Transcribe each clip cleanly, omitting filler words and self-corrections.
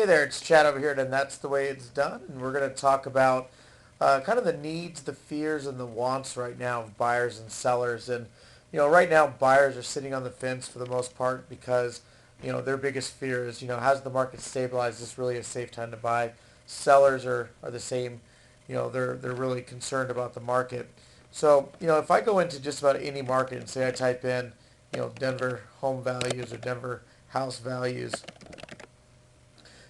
Hey there, it's Chad over here, and that's the way it's done. And we're going to talk about kind of the needs, the fears, and the wants right now of buyers and sellers. And right now buyers are sitting on the fence for the most part because their biggest fear is has the market stabilized? Is this really a safe time to buy? Sellers are the same. They're really concerned about the market. So if I go into just about any market and say I type in Denver home values or Denver house values,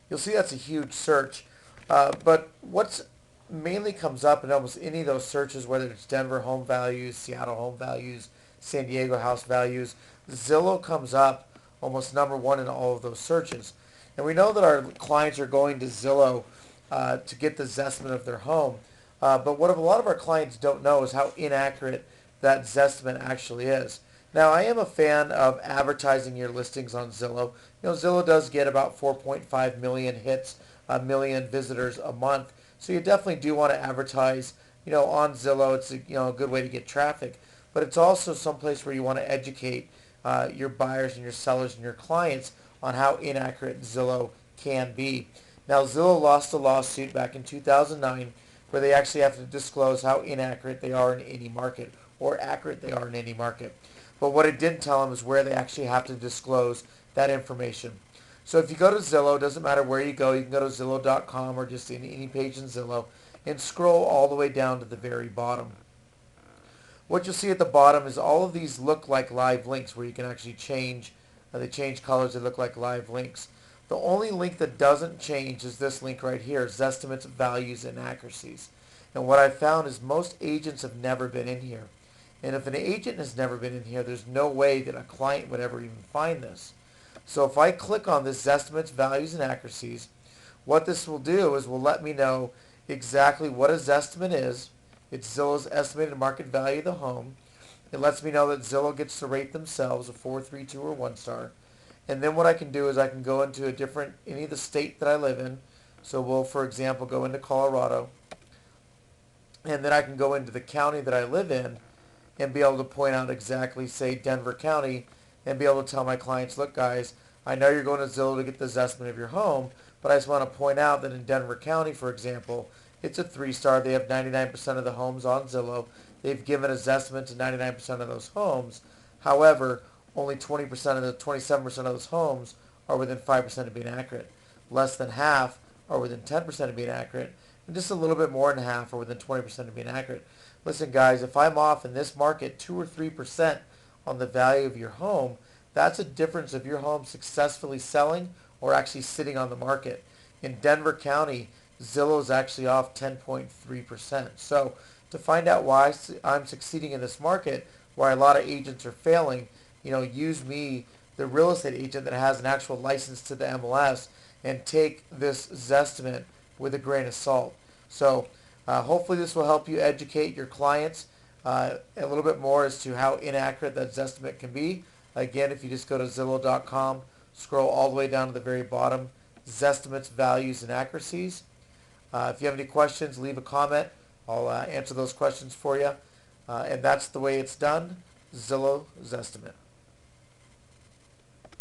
you'll see that's a huge search. But what's mainly comes up in almost any of those searches, whether it's Denver home values, Seattle home values, San Diego house values, Zillow comes up almost number one in all of those searches. And we know that our clients are going to Zillow to get the Zestimate of their home. But what a lot of our clients don't know is how inaccurate that Zestimate actually is. Now, I am a fan of advertising your listings on Zillow. Zillow does get about 4.5 million hits, a million visitors a month. So you definitely do want to advertise, on Zillow. It's a good way to get traffic. But it's also someplace where you want to educate your buyers and your sellers and your clients on how inaccurate Zillow can be. Now, Zillow lost a lawsuit back in 2009 where they actually have to disclose how inaccurate they are in any market or accurate they are in any market. But what it didn't tell them is where they actually have to disclose that information. So if you go to Zillow, it doesn't matter where you go. You can go to Zillow.com or just any page in Zillow and scroll all the way down to the very bottom. What you'll see at the bottom is all of these look like live links where you can actually change. They change colors. They look like live links. The only link that doesn't change is this link right here, Zestimates, Values, and Accuracies. And what I found is most agents have never been in here. And if an agent has never been in here, there's no way that a client would ever even find this. So if I click on this Estimates, Values, and Accuracies, what this will do is will let me know exactly what a Zestimate is. It's Zillow's estimated market value of the home. It lets me know that Zillow gets to rate themselves a 4, 3, 2, or 1 star. And then what I can do is I can go into any of the state that I live in. So we'll, for example, go into Colorado. And then I can go into the county that I live in and be able to point out exactly, say, Denver County, and be able to tell my clients, look, guys, I know you're going to Zillow to get the estimate of your home, but I just want to point out that in Denver County, for example, it's a 3-star. They have 99% of the homes on Zillow. They've given us estimate to 99% of those homes. However, only 20% of the 27% of those homes are within 5% of being accurate. Less than half are within 10% of being accurate, and just a little bit more than half are within 20% of being accurate. Listen, guys, if I'm off in this market 2 or 3% on the value of your home, that's a difference of your home successfully selling or actually sitting on the market. In Denver County, Zillow is actually off 10.3%. So to find out why I'm succeeding in this market, why a lot of agents are failing, use me, the real estate agent that has an actual license to the MLS, and take this Zestimate with a grain of salt. So hopefully this will help you educate your clients a little bit more as to how inaccurate that Zestimate can be. Again, if you just go to Zillow.com, scroll all the way down to the very bottom, Zestimates, Values, and Accuracies. If you have any questions, leave a comment. I'll answer those questions for you. And that's the way it's done. Zillow Zestimate.